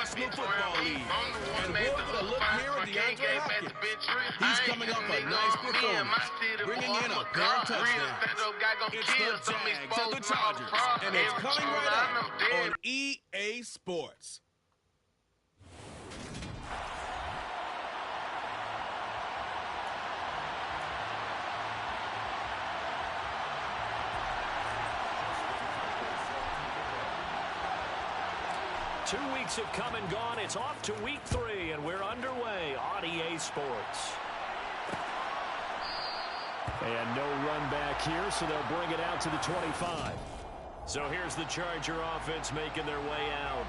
National Football League. And we're going to look here at DeAndre Hopkins. He's coming off a nice performance, bringing in a pair of touchdowns. It's the Jags and the Chargers, and it's coming right up on EA Sports. Two weeks have come and gone. It's off to week 3, and we're underway on EA Sports. And no run back here, so they'll bring it out to the 25. So here's the Charger offense making their way out.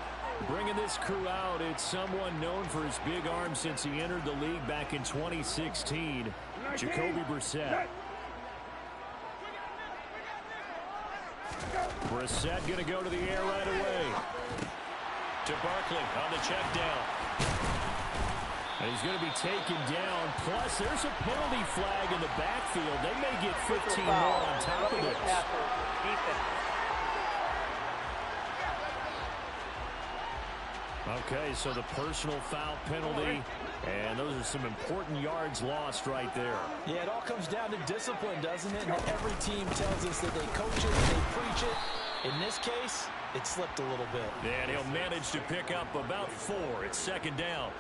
Bringing this crew out, it's someone known for his big arm since he entered the league back in 2016, Jacoby Brissett. Brissett going to go to the air right away. To Barkley on the check down. And he's going to be taken down. Plus, there's a penalty flag in the backfield. They may get 15 more on top of this. Okay, so the personal foul penalty, and those are some important yards lost right there. Yeah, it all comes down to discipline, doesn't it? And every team tells us that they coach it, they preach it. In this case, it slipped a little bit. And he'll manage to pick up about 4. It's second down.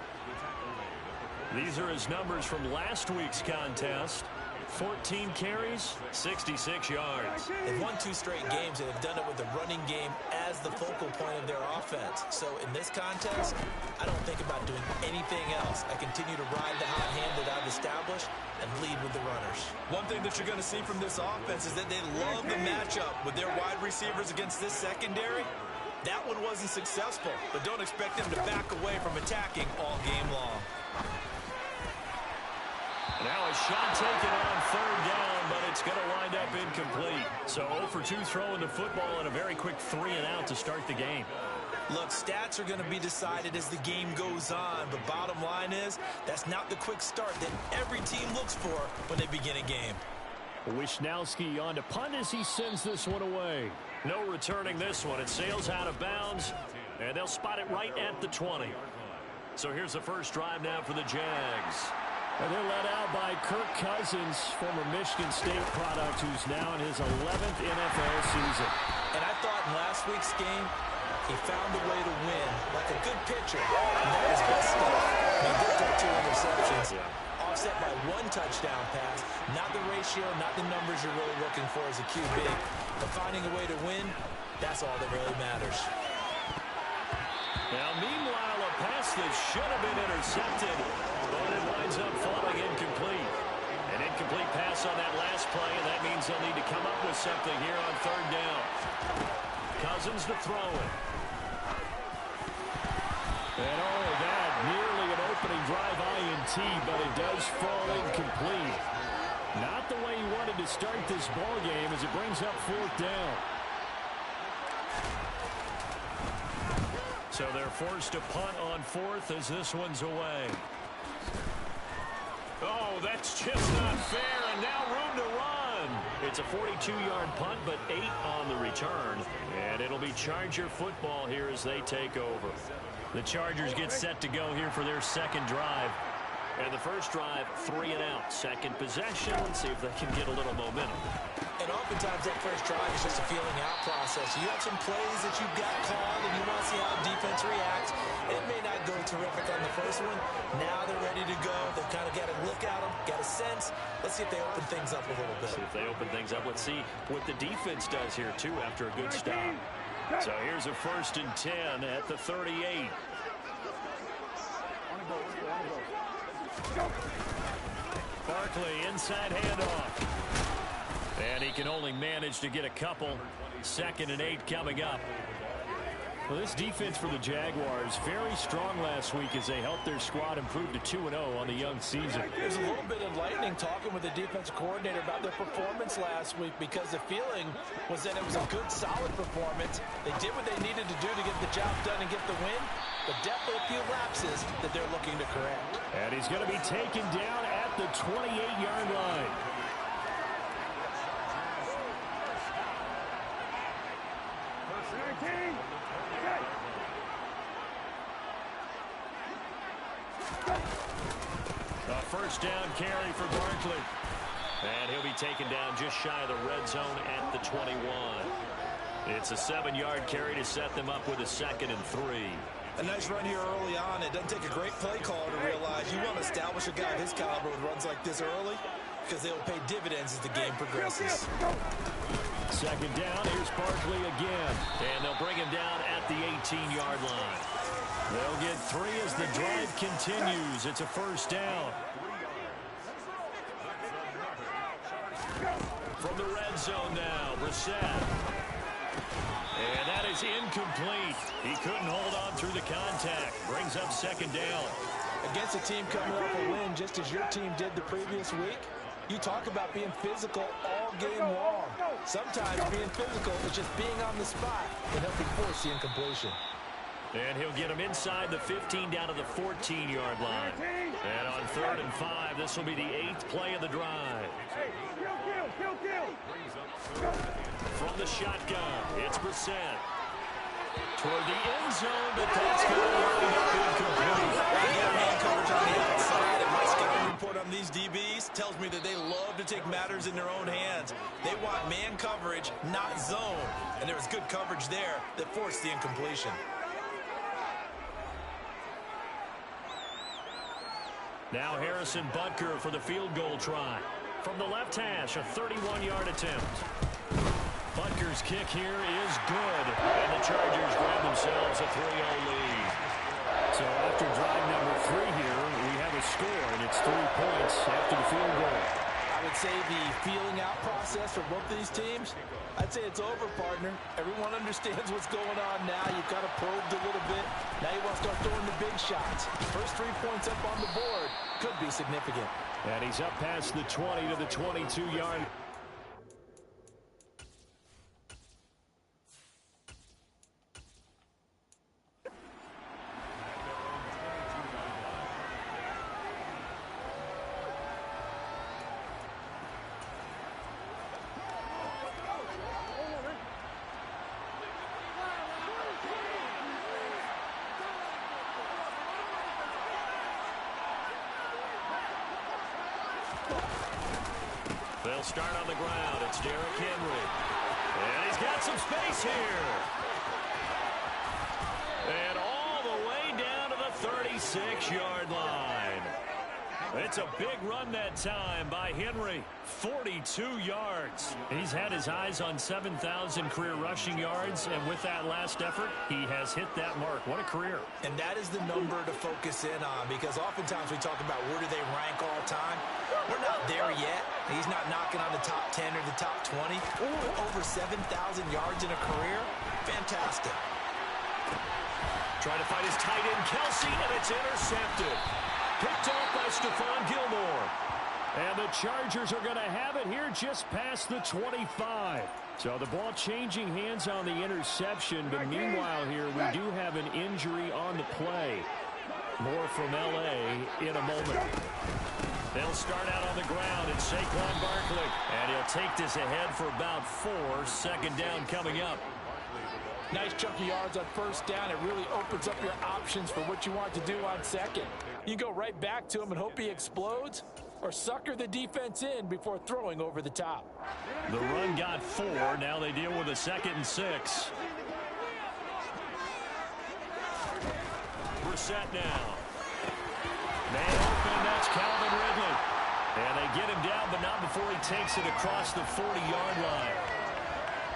These are his numbers from last week's contest. 14 carries, 66 yards. They've won 2 straight games, and have done it with the running game as the focal point of their offense. So in this contest, I don't think about doing anything else. I continue to ride the hot hand that I've established and lead with the runners. One thing that you're going to see from this offense is that they love the matchup with their wide receivers against this secondary. That one wasn't successful, but don't expect them to back away from attacking all game long. Now a shot taken on third down, but it's going to wind up incomplete. So 0 for 2 throwing the football and a very quick 3 and out to start the game. Look, stats are going to be decided as the game goes on, but bottom line is that's not the quick start that every team looks for when they begin a game. Wisnowski on to punt as he sends this one away. No returning this one. It sails out of bounds, and they'll spot it right at the 20. So here's the first drive now for the Jags. And they're led out by Kirk Cousins, former Michigan State product, who's now in his 11th NFL season. And I thought in last week's game, he found a way to win, like a good pitcher. And that was best stuff. He did throw 2 interceptions, offset by 1 touchdown pass. Not the ratio, not the numbers you're really looking for as a QB. But finding a way to win, that's all that really matters. Now, meanwhile, a pass that should have been intercepted, but it winds up falling incomplete. An incomplete pass on that last play, and that means they'll need to come up with something here on third down. Cousins to throw it. And all of that, nearly an opening drive INT, but it does fall incomplete. Not the way he wanted to start this ball game as it brings up 4th down. So they're forced to punt on 4th as this one's away. Oh, that's just not fair, and now room to run. It's a 42-yard punt, but 8 on the return. And it'll be Charger football here as they take over. The Chargers get set to go here for their second drive. And the first drive, 3 and out. Second possession, let's see if they can get a little momentum. And oftentimes that first drive is just a feeling out process. You have some plays that you've got called and you want to see how defense reacts. It may not go terrific on the first one. Now they're ready to go. They've kind of got a look at them, got a sense. Let's see if they open things up a little bit. See if they open things up. Let's see what the defense does here, too, after a good stop. So here's a 1st and 10 at the 38. Barkley, inside handoff. And he can only manage to get a couple. 2nd and 8 coming up. Well, this defense for the Jaguars, very strong last week as they helped their squad improve to 2-0 on the young season. There's a little bit of lightning talking with the defensive coordinator about their performance last week because the feeling was that it was a good, solid performance. They did what they needed to do to get the job done and get the win, but definitely a few lapses that they're looking to correct. And he's going to be taken down at the 28-yard line. first down carry for Barkley. And he'll be taken down just shy of the red zone at the 21. It's a 7-yard carry to set them up with a 2nd and 3. A nice run here early on. It doesn't take a great play caller to realize you want to establish a guy of his caliber with runs like this early because they'll pay dividends as the game progresses. 2nd down. Here's Barkley again. And they'll bring him down at the 18-yard line. They'll get 3 as the drive continues. It's a first down. From the red zone now, Brissett. And that is incomplete. He couldn't hold on through the contact. Brings up 2nd down. Against a team coming off a win just as your team did the previous week, you talk about being physical all game long. Sometimes being physical is just being on the spot and helping force the incompletion. And he'll get him inside the 15 down to the 14-yard line. And on 3rd and 5, this will be the 8th play of the drive. From the shotgun, it's Brissett. Toward the end zone, but that's going to wind up incomplete. Man coverage on the outside, and my scouting report on these DBs tells me that they love to take matters in their own hands. They want man coverage, not zone. And there was good coverage there that forced the incompletion. Now Harrison Butker for the field goal try. From the left hash, a 31-yard attempt. Butker's kick here is good. And the Chargers grab themselves a 3-0 lead. So after drive number 3 here, we have a score, and it's 3 points after the field goal. I would say the feeling out process for both of these teams, I'd say it's over, partner. Everyone understands what's going on now. You've kind of probed a little bit. Now you want to start throwing the big shots. First 3 points up on the board could be significant. And he's up past the 20 to the 22-yard. They'll start on the ground. It's Derrick Henry. And he's got some space here. And all the way down to the 36-yard line. It's a big run that time by Henry. 42 yards. He's had his eyes on 7,000 career rushing yards, and with that last effort, he has hit that mark. What a career. And that is the number to focus in on, because oftentimes we talk about where do they rank all time. We're not there yet. He's not knocking on the top 10 or the top 20. Over 7,000 yards in a career. Fantastic. Trying to find his tight end, Kelsey, and it's intercepted. Picked off by Stephon Gilmore. And the Chargers are going to have it here just past the 25. So the ball changing hands on the interception, but meanwhile here we do have an injury on the play. More from L.A. in a moment. They'll start out on the ground. It's Saquon Barkley. And he'll take this ahead for about 4. 2nd down coming up. Nice chunky yards on first down. It really opens up your options for what you want to do on second. You go right back to him and hope he explodes, or sucker the defense in before throwing over the top. The run got 4. Now they deal with a 2nd and 6. Brissett now. Man open, that's Calvin Ridley. And they get him down, but not before he takes it across the 40-yard line.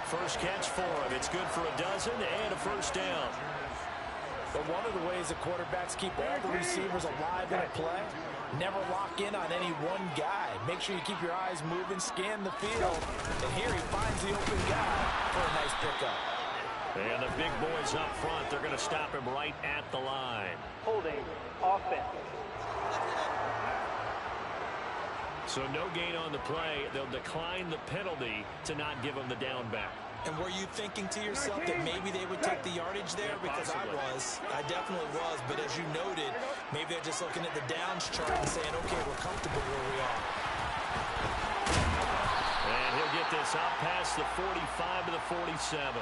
First catch for him. It's good for a dozen and a first down. But one of the ways that quarterbacks keep all the receivers alive in a play, never lock in on any one guy. Make sure you keep your eyes moving, scan the field. And here he finds the open guy for a nice pickup. And the big boys up front, they're going to stop him right at the line. Holding offense. So no gain on the play. They'll decline the penalty to not give him the down back. And were you thinking to yourself that maybe they would take the yardage there? Because I definitely was. But as you noted, maybe they're just looking at the downs chart and saying, okay, we're comfortable where we are. And he'll get this up past the 45 to the 47.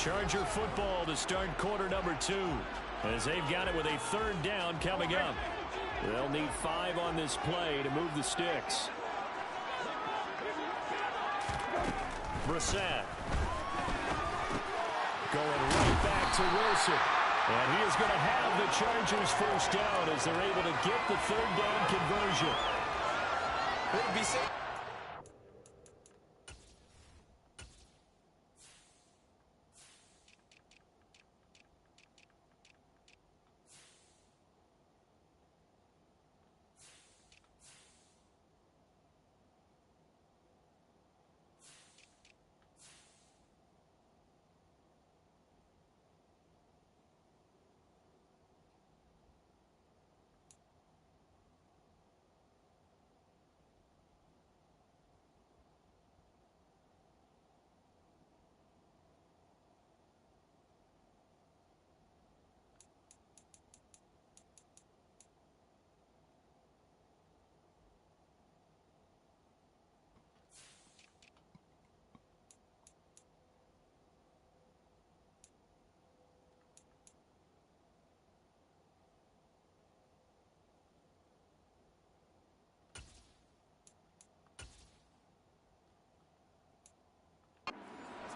Charger football to start quarter number 2. As they've got it with a third down coming up. They'll need 5 on this play to move the sticks. Brissett. Going right back to Wilson. And he is going to have the Chargers first down as they're able to get the third down conversion. Would be safe.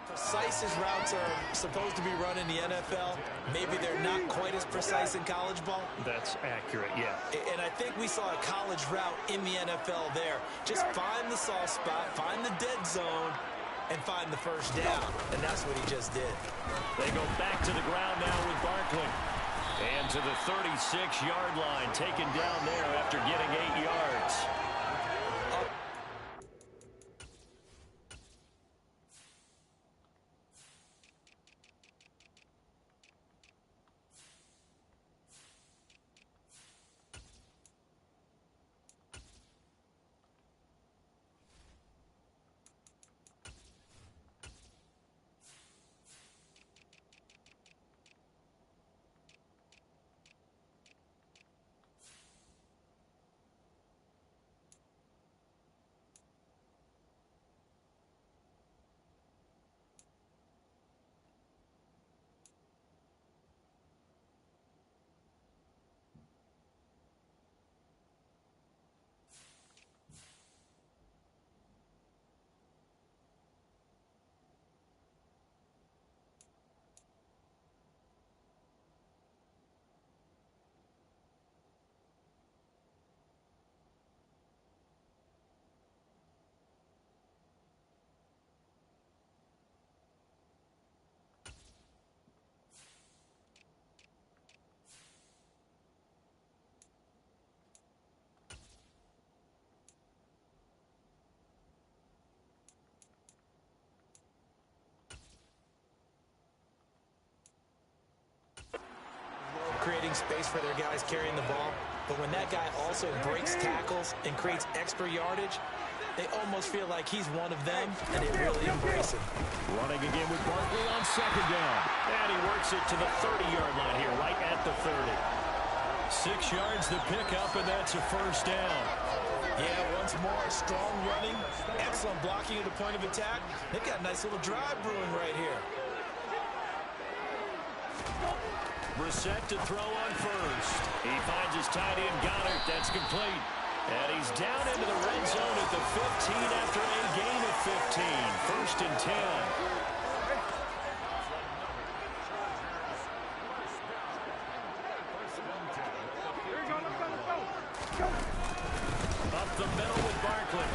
Precise as routes are supposed to be run in the NFL, maybe they're not quite as precise in college ball. That's accurate, yeah. And I think we saw a college route in the NFL there. Just find the soft spot, find the dead zone, and find the first down. And that's what he just did. They go back to the ground now with Barkley. And to the 36-yard line, taken down there after getting 8 yards. Creating space for their guys carrying the ball. But when that guy also breaks tackles and creates extra yardage, they almost feel like he's one of them, and they really embrace him. Running again with Barkley on second down. And he works it to the 30-yard line here, right at the 30. 6 yards the pickup, and that's a first down. Yeah, once more, strong running, excellent blocking at the point of attack. They've got a nice little drive brewing right here. Brissett to throw on first. He finds his tight end, Goddard. That's complete. And he's down into the red zone at the 15 after a gain of 15. First and 10. Up the middle with Barkley.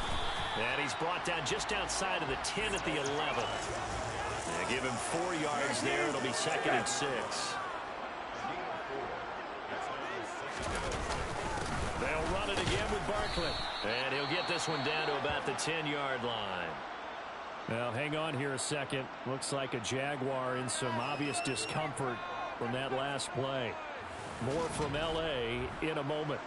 And he's brought down just outside of the 10 at the 11. They give him 4 yards there. It'll be second and 6. They'll run it again with Barkley. And he'll get this one down to about the 10-yard line. Now, hang on here a second. Looks like a Jaguar in some obvious discomfort from that last play. More from L.A. in a moment.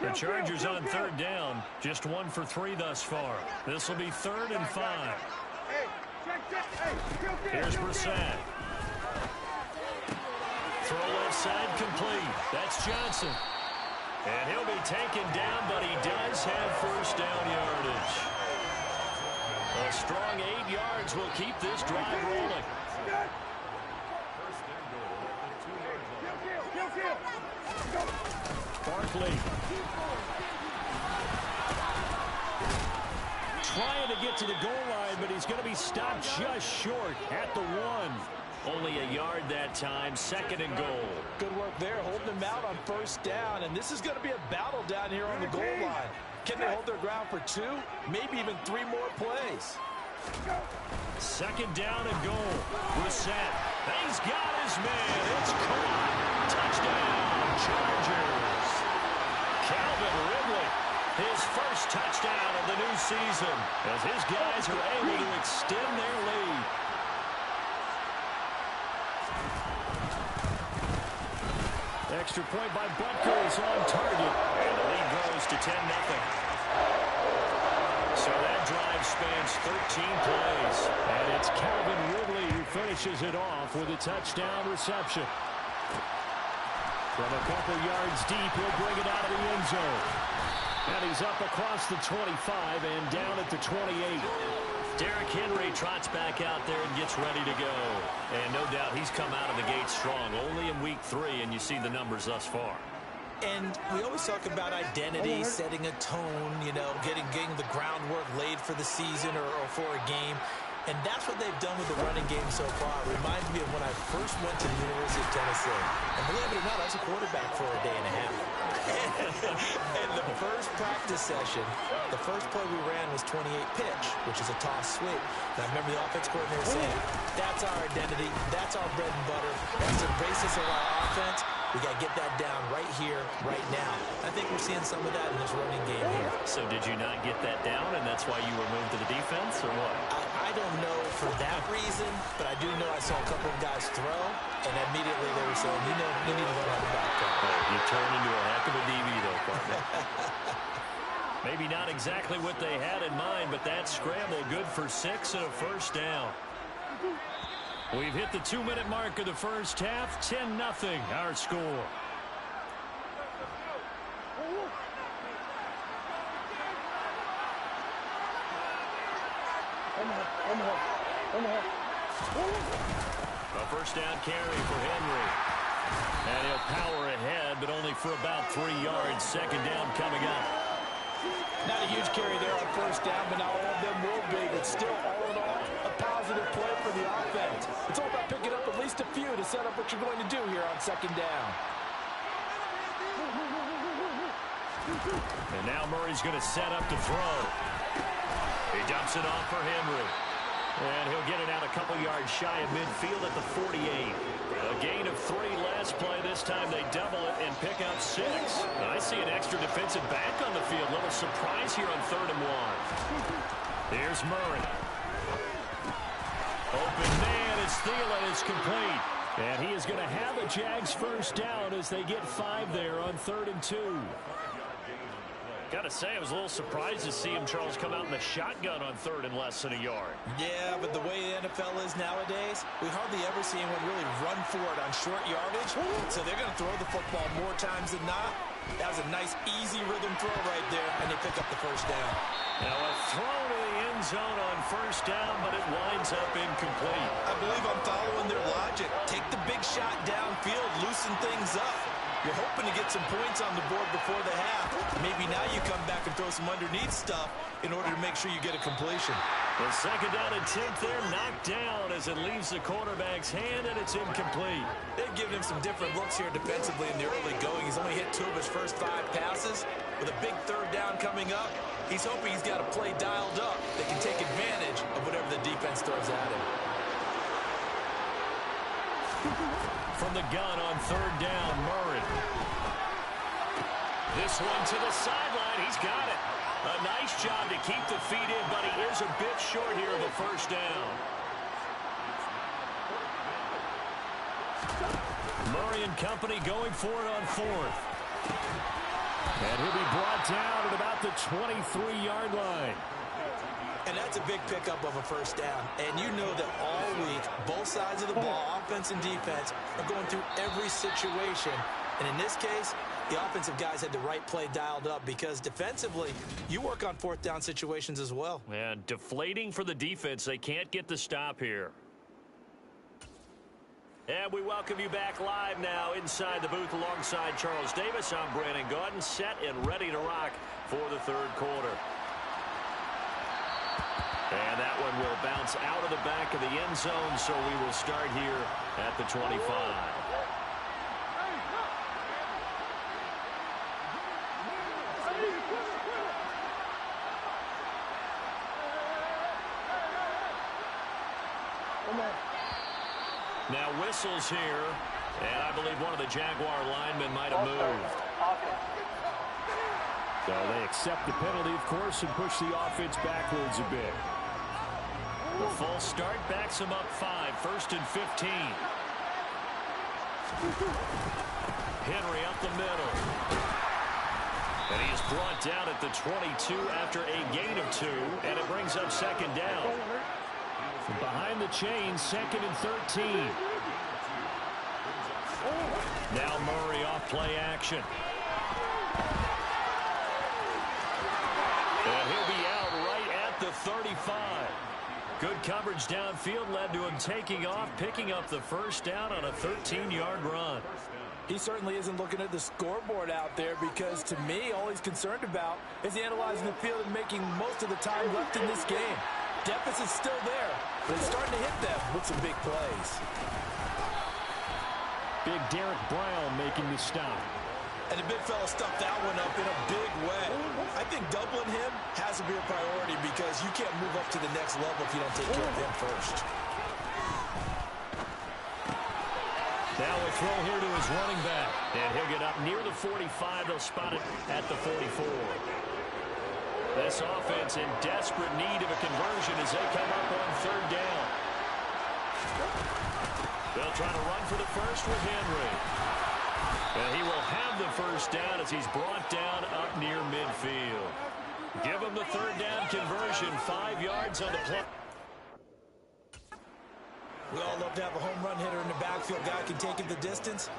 The Chargers on third down. Just 1 for 3 thus far. This will be 3rd and 5. Here's Brissett. Throw left side complete. That's Johnson. And he'll be taken down, but he does have first down yardage. A strong 8 yards will keep this drive rolling. Barkley. Trying to get to the goal line, but he's going to be stopped just short at the 1. Only a yard that time, 2nd and goal. Good work there, holding them out on 1st down, and this is going to be a battle down here on the goal line. Can they hold their ground for 2, maybe even 3 more plays? 2nd down and goal. Reset. He's got his man. It's caught. Touchdown, Chargers. Calvin Ridley, his first touchdown of the new season, as his guys are able to extend their lead. Extra point by Butker is on target, and the lead grows to 10-0. So that drive spans 13 plays, and it's Calvin Ridley who finishes it off with a touchdown reception. From a couple yards deep, he'll bring it out of the end zone. And he's up across the 25 and down at the 28. Derrick Henry trots back out there and gets ready to go. And no doubt he's come out of the gate strong, only in week 3, and you see the numbers thus far. And we always talk about identity, setting a tone, you know, getting the groundwork laid for the season or for a game. And that's what they've done with the running game so far. It reminds me of when I first went to the University of Tennessee. And believe it or not, I was a quarterback for a day and a half. And the first practice session, the first play we ran was 28 pitch, which is a toss sweep. And I remember the offense coordinator saying, that's our identity, that's our bread and butter, that's the basis of our offense. We got to get that down right here, right now. I think we're seeing some of that in this running game here. So did you not get that down, and that's why you were moved to the defense, or what? I don't know for that reason, but I do know I saw a couple of guys throw, and immediately they were saying, you know, you need to learn how to back up. You turned into a heck of a DB, though, partner. Maybe not exactly what they had in mind, but that scramble good for 6 and a first down. We've hit the 2-minute mark of the first half. 10-0, our score. A first down carry for Henry. And he'll power ahead, but only for about 3 yards. 2nd down coming up. Not a huge carry there on 1st down, but not all of them will be. But still, all in all, a positive play for the offense. It's all about picking up at least a few to set up what you're going to do here on 2nd down. And now Murray's going to set up to throw. He dumps it off for Henry. And he'll get it out a couple yards shy of midfield at the 48. A gain of 3 last play. This time they double it and pick up 6. I see an extra defensive back on the field. Little surprise here on 3rd and 1. Here's Murray. Open man as Thielen is complete. And he is going to have a Jags first down as they get 5 there on 3rd and 2. Got to say, I was a little surprised to see him, Charles, come out in the shotgun on 3rd and less than a yard. Yeah, but the way the NFL is nowadays, we hardly ever see anyone really run for it on short yardage. So they're going to throw the football more times than not. That was a nice, easy rhythm throw right there, and they pick up the first down. Now a throw to the end zone on 1st down, but it winds up incomplete. I believe I'm following their logic. Take the big shot downfield, loosen things up. You're hoping to get some points on the board before the half. Maybe now you come back and throw some underneath stuff in order to make sure you get a completion. The 2nd down and 10th there, knocked down as it leaves the quarterback's hand, and it's incomplete. They've given him some different looks here defensively in the early going. He's only hit 2 of his first 5 passes. With a big 3rd down coming up, he's hoping he's got a play dialed up that can take advantage of whatever the defense throws at him. From the gun on 3rd down, Murray. This one to the sideline. He's got it. A nice job to keep the feet in, but he is a bit short here of a first down. Murray and company going for it on 4th. And he'll be brought down at about the 23-yard line. And that's a big pickup of a first down. And you know that all week, both sides of the ball, offense and defense, are going through every situation. And in this case, the offensive guys had the right play dialed up because defensively, you work on fourth down situations as well. And deflating for the defense. They can't get the stop here. And we welcome you back live now inside the booth alongside Charles Davis. I'm Brandon Gaudin, set and ready to rock for the third quarter. And that one will bounce out of the back of the end zone, so we will start here at the 25. Now whistles here, and I believe one of the Jaguar linemen might have moved. So they accept the penalty, of course, and push the offense backwards a bit. The false start backs him up 5, 1st and 15. Henry up the middle. And he is brought down at the 22 after a gain of 2, and it brings up 2nd down. Behind the chains, 2nd and 13. Now Murray off play action. And he'll be out right at the 35. Good coverage downfield led to him taking off, picking up the first down on a 13-yard run. He certainly isn't looking at the scoreboard out there because, to me, all he's concerned about is analyzing the field and making most of the time left in this game. Deficit's still there, but it's starting to hit them with some big plays. Big Derek Brown making the stop. And the big fella stuffed that one up in a big way. I think doubling him has to be a priority because you can't move up to the next level if you don't take care of him first. Now a throw here to his running back. And he'll get up near the 45. They'll spot it at the 44. This offense in desperate need of a conversion as they come up on 3rd down. They'll try to run for the first with Henry. And he will have the first down as he's brought down up near midfield. Give him the 3rd down conversion, 5 yards on the play. We all love to have a home run hitter in the backfield. Guy can take it the distance.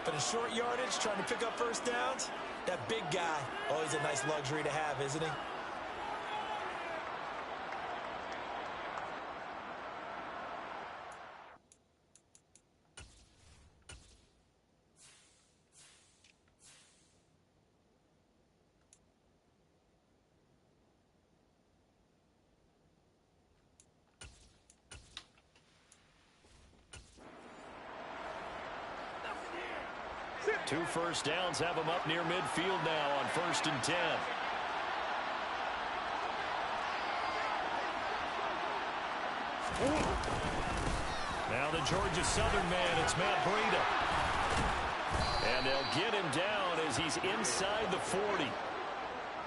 But in short yardage, trying to pick up first downs, that big guy, always a nice luxury to have, isn't he? Two first downs have him up near midfield now on 1st and 10. Now the Georgia Southern man, it's Matt Breida. And they'll get him down as he's inside the 40.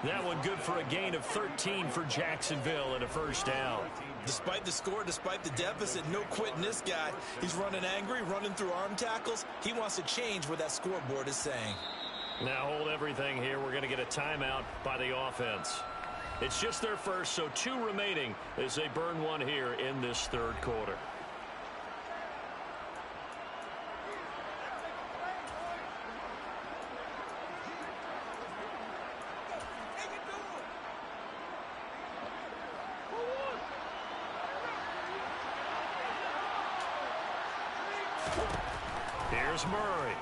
That one good for a gain of 13 for Jacksonville and a first down. Despite the score, despite the deficit, no quitting this guy. He's running angry, running through arm tackles. He wants to change what that scoreboard is saying. Now hold everything here. We're going to get a timeout by the offense. It's just their first, so 2 remaining as they burn one here in this 3rd quarter. Here's Murray.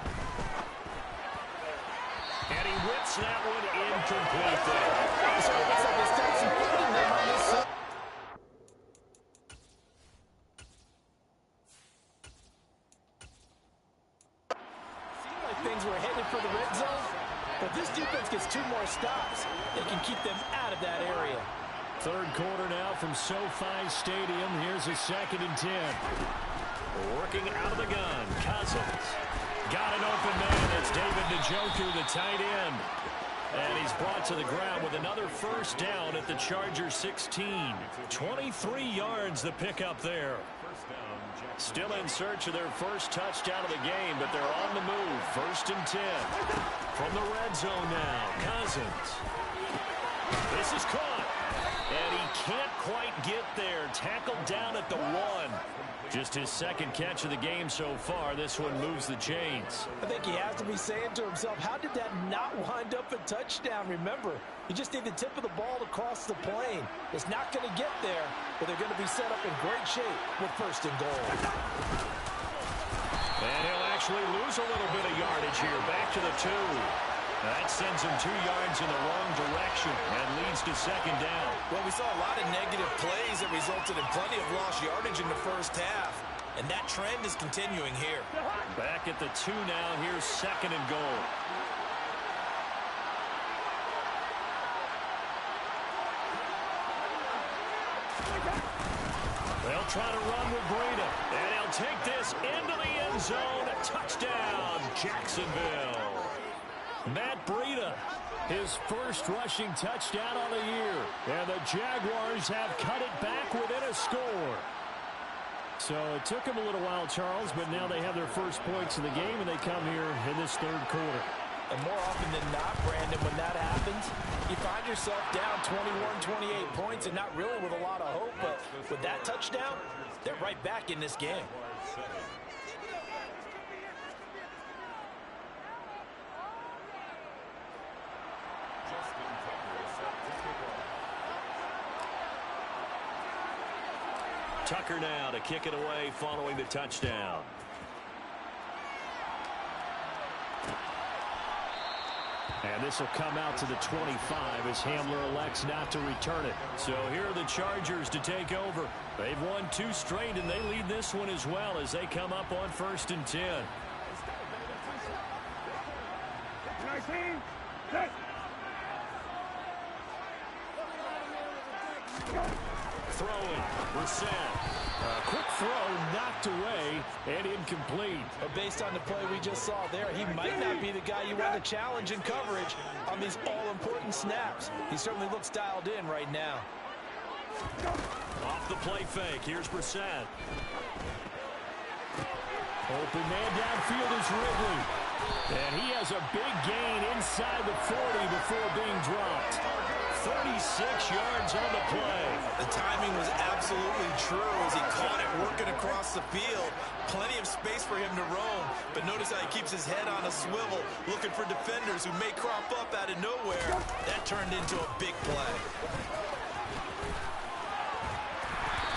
And he whips that one incomplete there. So it looks like they start some footing them on this side. Seemed like things were headed for the red zone, but this defense gets 2 more stops. They can keep them out of that area. 3rd quarter now from SoFi Stadium. Here's a 2nd and 10. Working out of the gun, Cousins. Got an open man. It's David Njoku, the tight end. And he's brought to the ground with another first down at the Chargers 16. 23 yards the pickup there. Still in search of their first touchdown of the game, but they're on the move. 1st and 10. From the red zone now, Cousins. This is caught. And he can't quite get there. Tackled down at the 1. Just his second catch of the game so far. This one moves the chains. I think he has to be saying to himself, how did that not wind up a touchdown? Remember, you just need the tip of the ball to cross the plane. It's not going to get there, but they're going to be set up in great shape with 1st and goal. And he'll actually lose a little bit of yardage here. Back to the 2. That sends him 2 yards in the wrong direction and leads to 2nd down. Well, we saw a lot of negative plays that resulted in plenty of lost yardage in the first half. And that trend is continuing here. Back at the 2 now. Here's 2nd and goal. They'll try to run with Breida. And he'll take this into the end zone. Touchdown, Jacksonville. Matt Breida, his first rushing touchdown on the year. And the Jaguars have cut it back within a score. So it took him a little while, Charles, but now they have their first points in the game, and they come here in this 3rd quarter. And more often than not, Brandon, when that happens, you find yourself down 21, 28 points and not really with a lot of hope. But with that touchdown, they're right back in this game. Tucker now to kick it away following the touchdown. And this will come out to the 25 as Hamler elects not to return it. So here are the Chargers to take over. They've won 2 straight, and they lead this one as well as they come up on 1st and 10. Throwing, Brissett. Quick throw, knocked away, and incomplete. But based on the play we just saw there, he might not be the guy you want to challenge in coverage on these all-important snaps. He certainly looks dialed in right now. Off the play fake, here's Brissett. Open man downfield is Ridley. And he has a big gain inside the 40 before being dropped. 36 yards on the play. The timing was absolutely true as he caught it working across the field. Plenty of space for him to roam, but notice how he keeps his head on a swivel, looking for defenders who may crop up out of nowhere. That turned into a big play.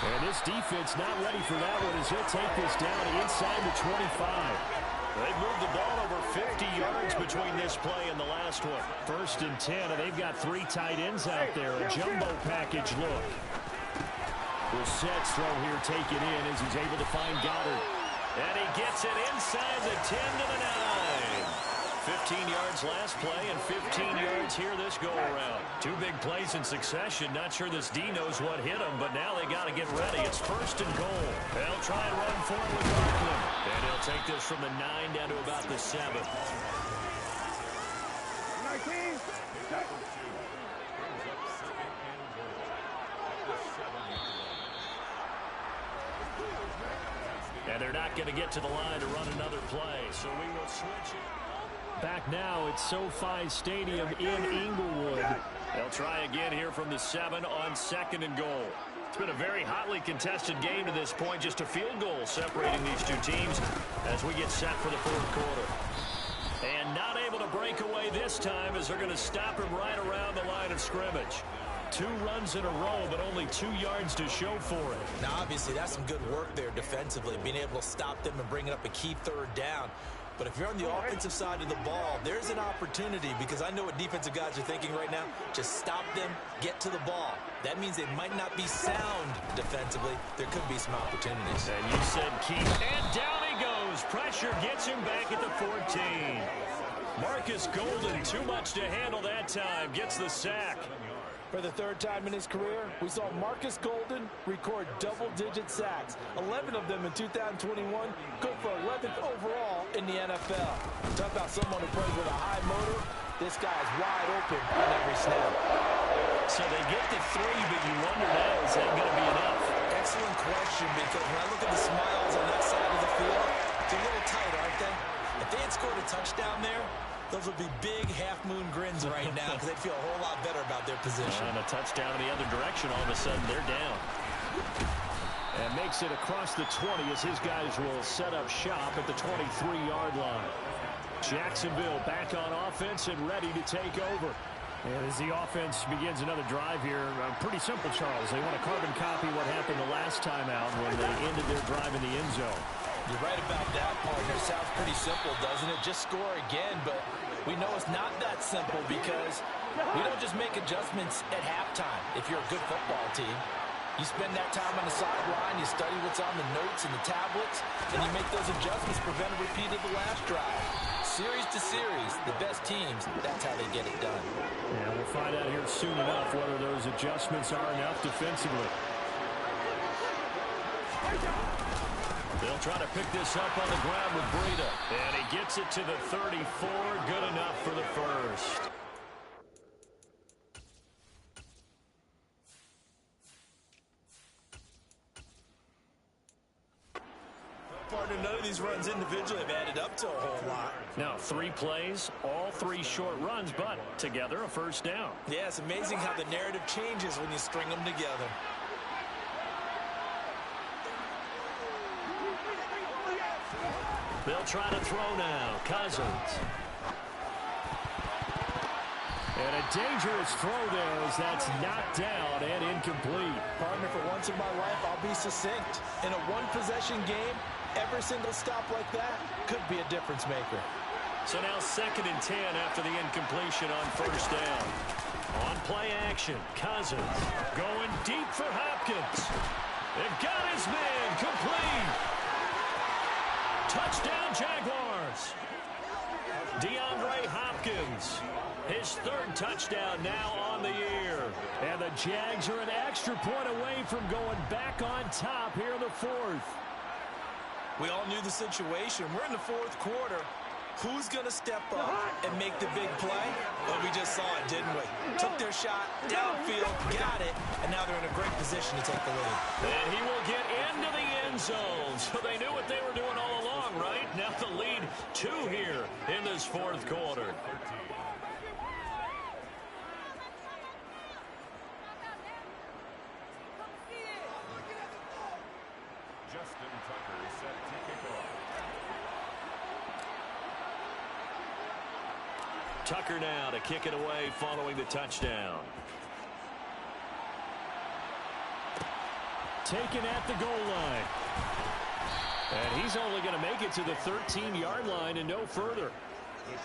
And this defense not ready for that one as he'll take this down inside the 25. They've moved the ball over 50 yards between this play and the last one. 1st and 10, and they've got 3 tight ends out there. A jumbo package look. Brissett's throw here taken in as he's able to find Goddard. And he gets it inside the 10 to the 9. 15 yards last play and 15 yards here this go-around. 2 big plays in succession. Not sure this D knows what hit him, but now they got to get ready. It's 1st and goal. They'll try and run for it with Barkley. And he'll take this from the 9 down to about the 7. And they're not going to get to the line to run another play, so we will switch it. Back now at SoFi Stadium in Inglewood. They'll try again here from the 7 on 2nd and goal. It's been a very hotly contested game to this point. Just a field goal separating these 2 teams as we get set for the 4th quarter. And not able to break away this time as they're going to stop him right around the line of scrimmage. 2 runs in a row, but only 2 yards to show for it. Now, obviously, that's some good work there defensively, being able to stop them and bringing up a key 3rd down. But if you're on the offensive side of the ball, there's an opportunity because I know what defensive guys are thinking right now. Just stop them, get to the ball. That means they might not be sound defensively. There could be some opportunities. And you said keep. And down he goes. Pressure gets him back at the 14. Marcus Golden, too much to handle that time. Gets the sack. For the 3rd time in his career, we saw Marcus Golden record double-digit sacks. 11 of them in 2021, go for 11th overall in the NFL. Talk about someone who plays with a high motor. This guy's wide open on every snap. So they get the 3, but you wonder now, is that going to be enough? Excellent question, because when I look at the smiles on that side of the field, it's a little tight, aren't they? If they had scored a touchdown there, Those would be big half-moon grins right now because they'd feel a whole lot better about their position. And a touchdown in the other direction. All of a sudden, they're down. And makes it across the 20 as his guys will set up shop at the 23-yard line. Jacksonville back on offense and ready to take over. And as the offense begins another drive here, pretty simple, Charles. They want to carbon copy what happened the last time out when they ended their drive in the end zone. You're right about that, partner. Sounds pretty simple, doesn't it? Just score again, but we know it's not that simple because we don't just make adjustments at halftime if you're a good football team. You spend that time on the sideline, you study what's on the notes and the tablets, and you make those adjustments, prevent a repeat of the last drive. Series to series, the best teams, that's how they get it done. Yeah, we'll find out here soon enough whether those adjustments are enough defensively. They'll try to pick this up on the ground with Breida. And he gets it to the 34. Good enough for the first. Partner, none of these runs individually have added up to a whole lot. Now, 3 plays, all 3 short runs, but together a first down. Yeah, it's amazing how the narrative changes when you string them together. They'll try to throw now. Cousins. And a dangerous throw there as that's knocked down and incomplete. Partner, for once in my life, I'll be succinct. In a one-possession game, every single stop like that could be a difference maker. So now 2nd and 10 after the incompletion on first down. On play action, Cousins going deep for Hopkins. They've got his man complete. Touchdown Jaguars. DeAndre Hopkins. His 3rd touchdown now on the year. And the Jags are an extra point away from going back on top here in the 4th. We all knew the situation. We're in the 4th quarter. Who's going to step up and make the big play? Well, we just saw it, didn't we? Took their shot, downfield, got it, and now they're in a great position to take the lead. And he will get into the end zone. So they knew what they were doing all along, right? Now the lead 2 here in this 4th quarter. Tucker now to kick it away following the touchdown. Taken at the goal line. And he's only going to make it to the 13-yard line and no further.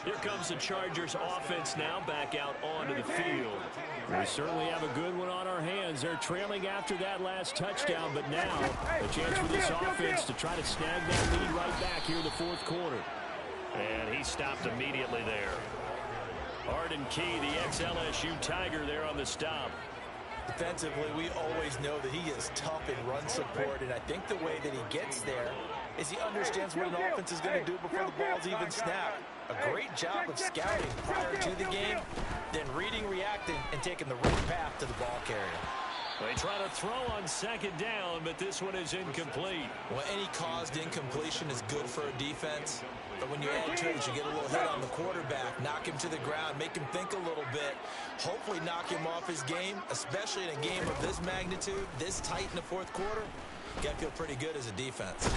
Here comes the Chargers offense now back out onto the field. We certainly have a good one on our hands. They're trailing after that last touchdown, but now a chance for this offense to try to snag that lead right back here in the 4th quarter. And he stopped immediately there. Arden Key, the ex-LSU Tiger, there on the stop. Defensively, we always know that he is tough in run support, and I think the way that he gets there is he understands what an offense is going to do before the ball's even snapped. A great job of scouting prior to the game, then reading, reacting, and taking the right path to the ball carrier. They try to throw on 2nd down, but this one is incomplete. Well, any caused incompletion is good for a defense. But when you add to it, you get a little hit on the quarterback, knock him to the ground, make him think a little bit, hopefully knock him off his game, especially in a game of this magnitude, this tight in the 4th quarter. You got to feel pretty good as a defense.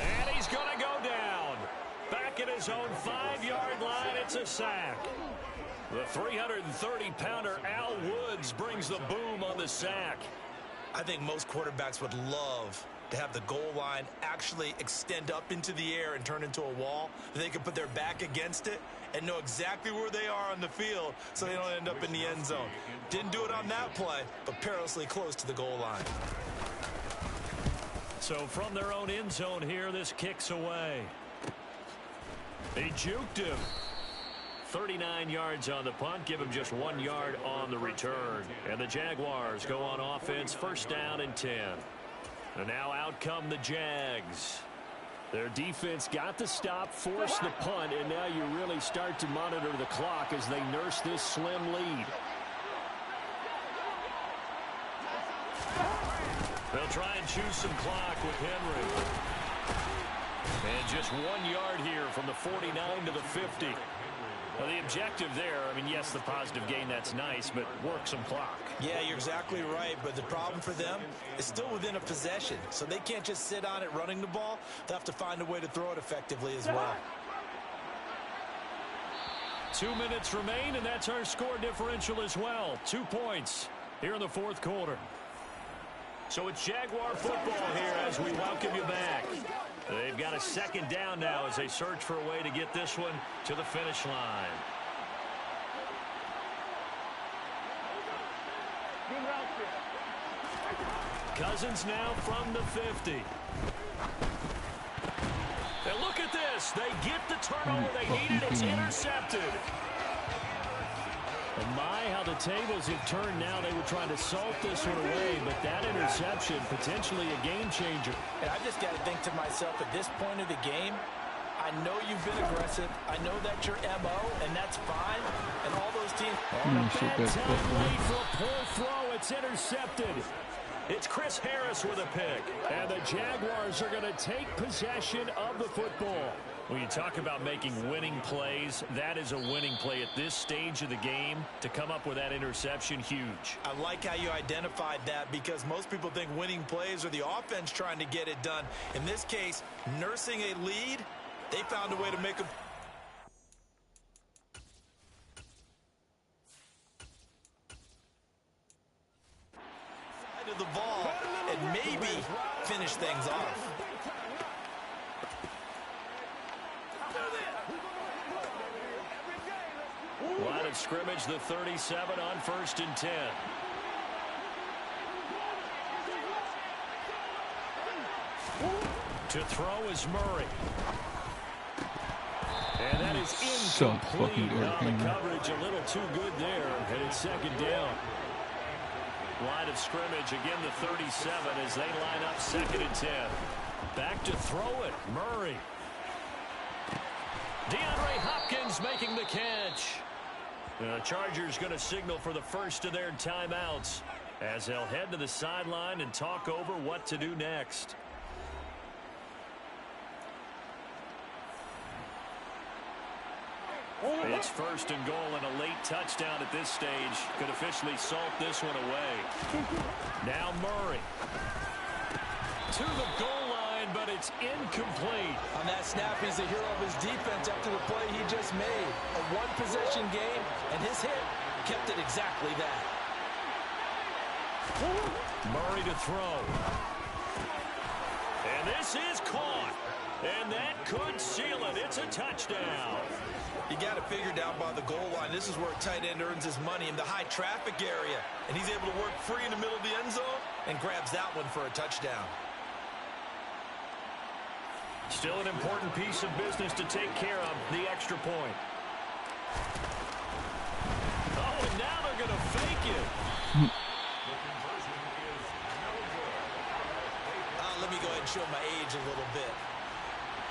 And he's going to go down. Back at his own 5-yard line, it's a sack. The 330-pounder Al Woods brings the boom on the sack. I think most quarterbacks would love to have the goal line actually extend up into the air and turn into a wall. They can put their back against it and know exactly where they are on the field so they don't end up in the end zone. Didn't do it on that play, but perilously close to the goal line. So from their own end zone here, this kicks away. He juked him. 39 yards on the punt, give him just 1 yard on the return. And the Jaguars go on offense, 1st down and 10. And now out come the Jags. Their defense got the stop, forced the punt, and now you really start to monitor the clock as they nurse this slim lead. They'll try and choose some clock with Henry. And just 1 yard here from the 49 to the 50. Well, the objective there, I mean, yes, the positive gain, that's nice, but work some clock. Yeah, you're exactly right, but the problem for them is still within a possession, so they can't just sit on it running the ball. They'll have to find a way to throw it effectively as well. 2 minutes remain, and that's our score differential as well. 2 points here in the fourth quarter. So it's Jaguar football here as we welcome you back. They've got a second down now as they search for a way to get this one to the finish line. Cousins now from the 50. And look at this. They get the turnover they needed. It's intercepted. And my, how the tables have turned now. They were trying to salt this one away, but that interception, potentially a game changer. And I just got to think to myself, at this point of the game, I know you've been aggressive. I know that's your MO, and that's fine. And all those teams... On a bad time late for a pull throw. It's intercepted. It's Chris Harris with a pick. And the Jaguars are going to take possession of the football. When you talk about making winning plays, that is a winning play at this stage of the game. To come up with that interception, huge. I like how you identified that because most people think winning plays are the offense trying to get it done. In this case, nursing a lead, they found a way to make a... side of the ball and maybe finish things off. Line of scrimmage, the 37 on 1st and 10. To throw is Murray. And that is incomplete on the coverage. A little too good there. And it's second down. Line of scrimmage, again the 37 as they line up 2nd and 10. Back to throw it, Murray. DeAndre Hopkins making the catch. The Chargers going to signal for the first of their timeouts as they'll head to the sideline and talk over what to do next. It's 1st and goal, and a late touchdown at this stage could officially salt this one away. Now Murray to the goal line, but it's incomplete. On that snap, he's the hero of his defense after the play he just made. A one-possession game, and his hit kept it exactly that. Murray to throw. And this is caught. And that could seal it. It's a touchdown. You got to figure down by the goal line. This is where a tight end earns his money in the high traffic area. And he's able to work free in the middle of the end zone and grabs that one for a touchdown. Still an important piece of business to take care of, the extra point. Oh, and now they're going to fake it. Let me go ahead and show my age a little bit.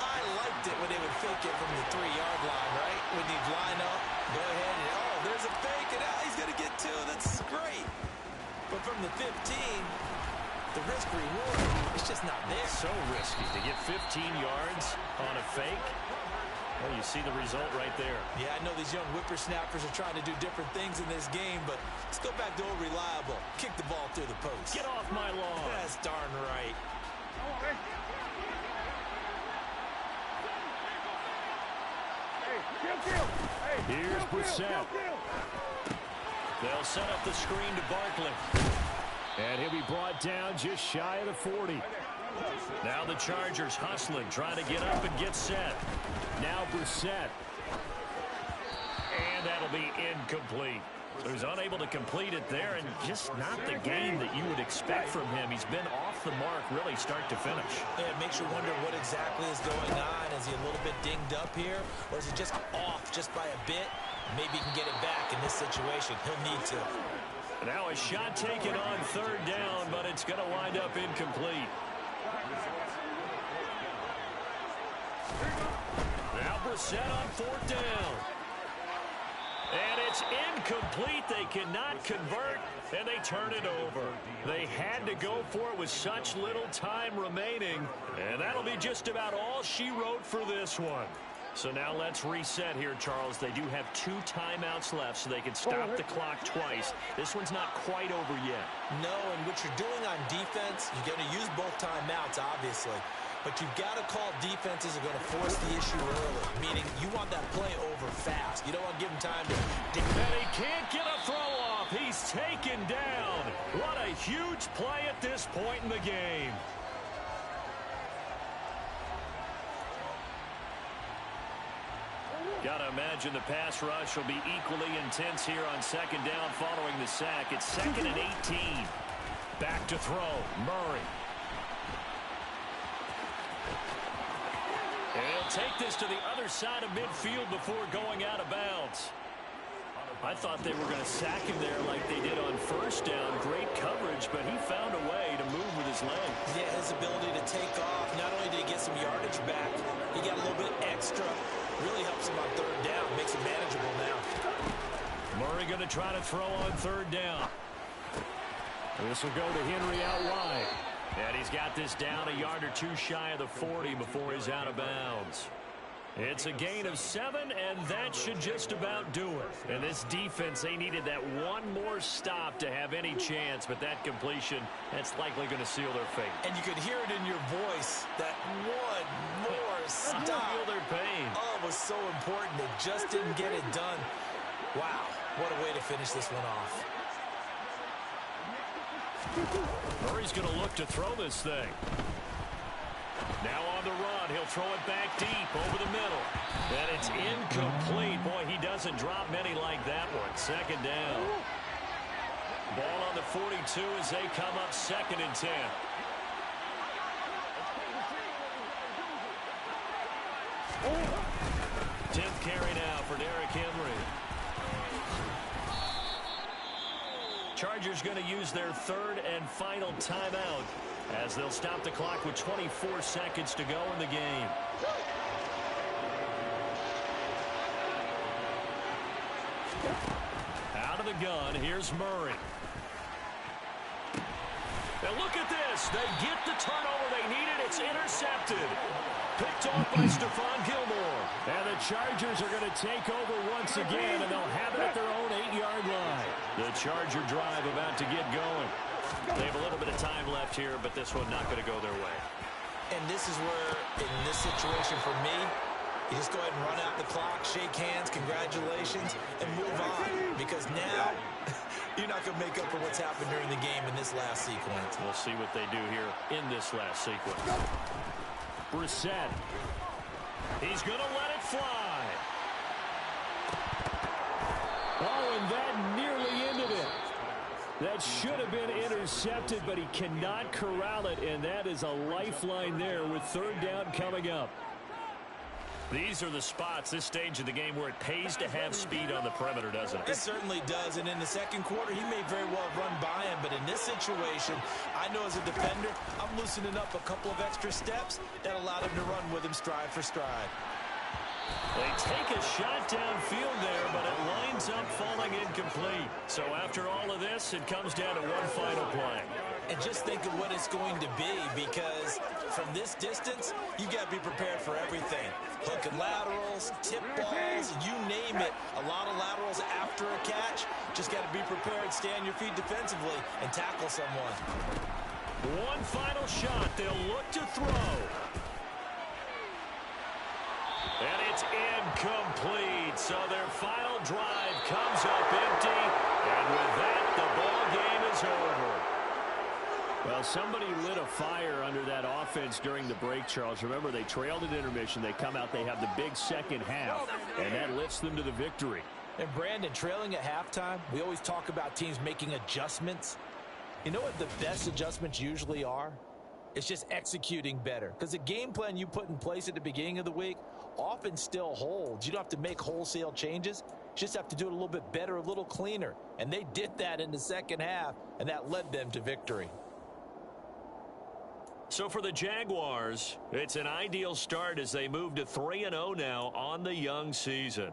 I liked it when they would fake it from the 3-yard line, right? When they'd line up, go ahead and, oh, there's a fake, and he's going to get 2. That's great. But from the 15, the risk-reward, it's just not there. So risky to get 15 yards on a fake. Well, you see the result right there. Yeah, I know these young whippersnappers are trying to do different things in this game, but let's go back to old reliable. Kick the ball through the post. Get off my lawn. That's darn right. Here's Brissett. They'll set up the screen to Barkley. And he'll be brought down just shy of the 40. Now the Chargers hustling, trying to get up and get set. Now Brissett. And that'll be incomplete. So he's unable to complete it there, and just not the game that you would expect from him. He's been off the mark really start to finish. Yeah, it makes you wonder what exactly is going on. Is he a little bit dinged up here, or is he just off just by a bit? Maybe he can get it back in this situation. He'll need to. Now a shot taken on 3rd down, but it's going to wind up incomplete. Now Brissett on 4th down. And it's incomplete. They cannot convert, and they turn it over. They had to go for it with such little time remaining, and that'll be just about all she wrote for this one. So now let's reset here, Charles. They do have 2 timeouts left, so they can stop the clock twice. This one's not quite over yet. No, and what you're doing on defense, you're going to use both timeouts, obviously. But you've got to call defenses are going to force the issue early, meaning you want that play over fast. You don't want to give them time to... And he can't get a throw off. He's taken down. What a huge play at this point in the game. Got to imagine the pass rush will be equally intense here on second down following the sack. It's 2nd and 18. Back to throw. Murray. And he'll take this to the other side of midfield before going out of bounds. I thought they were going to sack him there like they did on first down. Great coverage, but he found a way to move with his legs. Yeah, his ability to take off. Not only did he get some yardage back, he got a little bit extra. Really helps him on third down. Makes it manageable now. Murray going to try to throw on third down. This will go to Henry out wide. And he's got this down a yard or 2 shy of the 40 before he's out of bounds. It's a gain of 7, and that should just about do it. And this defense, they needed that one more stop to have any chance, but that completion, that's likely going to seal their fate. And you could hear it in your voice, that one more stop. Feel their pain. Oh, it was so important. They just didn't get it done. Wow, what a way to finish this one off. Murray's going to look to throw this thing. Now on the run, he'll throw it back deep over the middle. And it's incomplete. Boy, he doesn't drop many like that one. Second down. Ball on the 42 as they come up 2nd and 10. Tenth carry now for Derrick Henry. Chargers going to use their 3rd and final timeout as they'll stop the clock with 24 seconds to go in the game. Out of the gun, here's Murray. Now look at this. They get the turnover they needed. It's intercepted. Picked off by Stephon Gilmore. And the Chargers are going to take over once again, and they'll have it at their own 8-yard line. The Charger drive about to get going. They have a little bit of time left here, but this one not going to go their way. And this is where, in this situation for me, you just go ahead and run out the clock, shake hands, congratulations, and move on. Because now, you're not going to make up for what's happened during the game in this last sequence. We'll see what they do here in this last sequence. Brissett. He's going to let it fly. Oh, and that nearly ended it. That should have been intercepted, but he cannot corral it, and that is a lifeline there with 3rd down coming up. These are the spots, this stage of the game, where it pays to have speed on the perimeter, doesn't it? It certainly does, and in the second quarter, he may very well run by him, but in this situation, I know as a defender, I'm loosening up a couple of extra steps that allowed him to run with him stride for stride. They take a shot downfield there, but it lines up falling incomplete. So after all of this, it comes down to one final play. And just think of what it's going to be, because from this distance, you've got to be prepared for everything. Hook and laterals, tip balls, you name it. A lot of laterals after a catch. Just got to be prepared, stay on your feet defensively, and tackle someone. One final shot. They'll look to throw. And it's incomplete. So their final drive comes up empty. And with that, the ball game is over. Well, somebody lit a fire under that offense during the break, Charles. Remember, they trailed at intermission. They come out, they have the big second half, and that lifts them to the victory. And, Brandon, trailing at halftime, we always talk about teams making adjustments. You know what the best adjustments usually are? It's just executing better. Because the game plan you put in place at the beginning of the week often still holds. You don't have to make wholesale changes. You just have to do it a little bit better, a little cleaner. And they did that in the second half, and that led them to victory. So for the Jaguars, it's an ideal start as they move to 3-0 now on the young season.